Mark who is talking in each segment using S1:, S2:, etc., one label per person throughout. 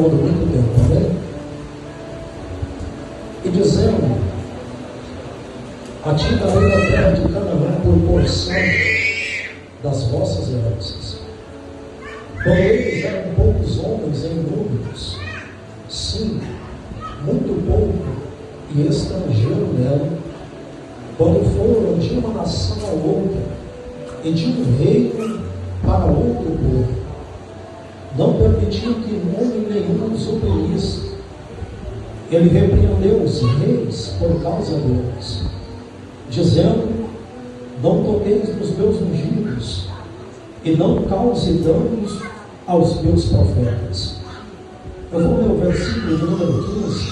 S1: todo muito tempo, amém? E dizendo: a ti darei a terra de Canaã por porção das vossas heranças. Quando eles eram poucos homens em números, sim, muito pouco, e estrangeiro nela, quando foram de uma nação a outra, e de um reino para outro povo, não permitiu que homem nenhum os oprimisse. Ele repreendeu os reis por causa deles, dizendo: não toqueis nos meus ungidos, e não cause danos aos meus profetas. Eu vou ler o versículo de número 15,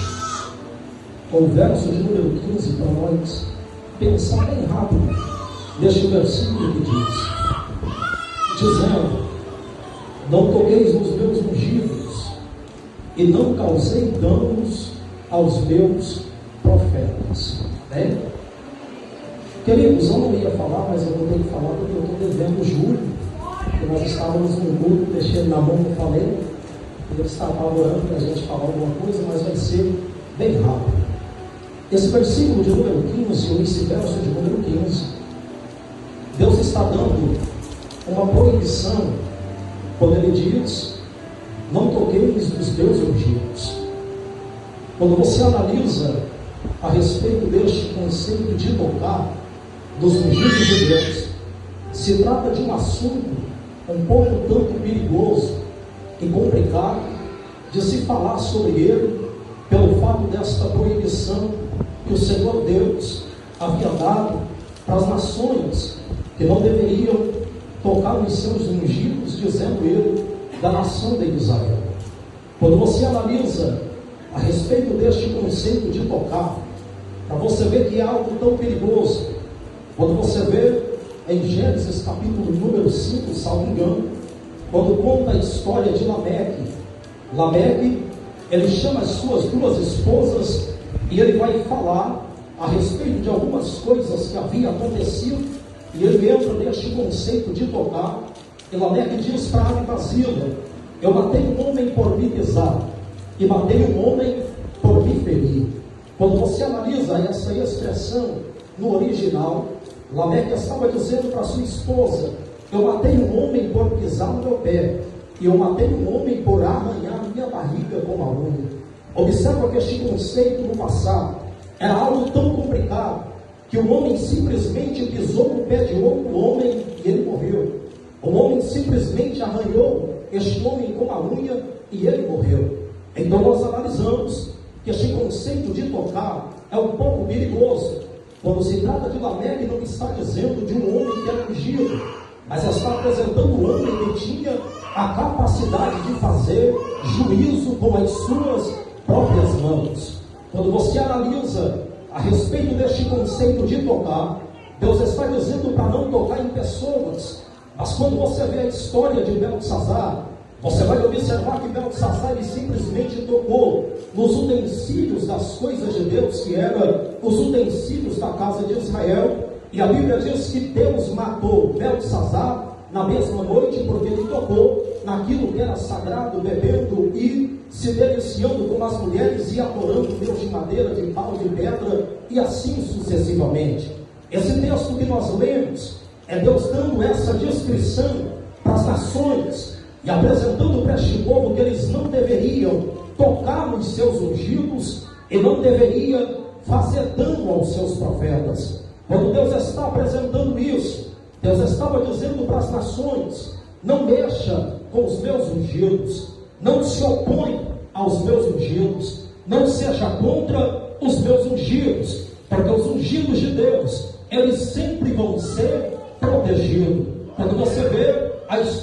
S1: ou o verso de número 15, para nós pensar bem rápido neste versículo que diz, dizendo: não toqueis nos meus ungidos, e não causei danos aos meus profetas. Né? Queridos, eu não ia falar, mas eu vou ter que falar porque eu estou devendo Júlio, que nós estávamos no grupo, deixei ele na mão, não falei. Ele estava orando para a gente falar alguma coisa, mas vai ser bem rápido. Esse versículo de número 15, ou esse verso de número 15, Deus está dando uma proibição quando Ele diz: não toqueis nos teus ungidos. Quando você analisa a respeito deste conceito de tocar dos ungidos de Deus, se trata de um assunto um pouco tanto perigoso e complicado de se falar sobre ele, pelo fato desta proibição que o Senhor Deus havia dado para as nações, que não deveriam tocar nos seus ungidos, dizendo ele, da nação de Israel. Quando você analisa a respeito deste conceito de tocar, para você ver que é algo tão perigoso, quando você vê em Gênesis capítulo número 5, salvo engano, quando conta a história de Lameque, ele chama as suas duas esposas e ele vai falar a respeito de algumas coisas que haviam acontecido, e ele entra neste conceito de tocar. E Lameque diz para Abibazila: eu matei um homem por me pisar, e matei um homem por me ferir. Quando você analisa essa expressão no original, Lameque estava dizendo para sua esposa: eu matei um homem por pisar no meu pé, e eu matei um homem por arranhar minha barriga com a unha. Observa que este conceito no passado era algo tão complicado, que o homem simplesmente pisou no pé de outro homem e ele morreu. O homem simplesmente arranhou este homem com a unha e ele morreu. Então nós analisamos que este conceito de tocar é um pouco perigoso. Quando se trata de Lameque, não está dizendo de um homem que era ungido, mas está apresentando um homem que tinha a capacidade de fazer juízo com as suas próprias mãos. Quando você analisa a respeito deste conceito de tocar, Deus está dizendo para não tocar em pessoas. Mas quando você vê a história de Beltesazar, você vai observar que Beltesazar ele simplesmente tocou nos utensílios das coisas de Deus, que eram os utensílios da casa de Israel. E a Bíblia diz que Deus matou Beltesazar na mesma noite, porque ele tocou naquilo que era sagrado, bebendo e se deliciando com as mulheres e adorando Deus de madeira, de pau, de pedra, e assim sucessivamente. Esse texto que nós lemos é Deus dando essa descrição para as nações e apresentando para este povo que eles não deveriam tocar nos seus ungidos e não deveriam fazer dano aos seus profetas. Quando Deus está apresentando isso, Deus estava dizendo para as nações: não mexa com os meus ungidos, não se opõe aos meus ungidos, não seja contra os meus ungidos, porque os ungidos de Deus, eles sempre vão ser protegidos. Quando você vê a história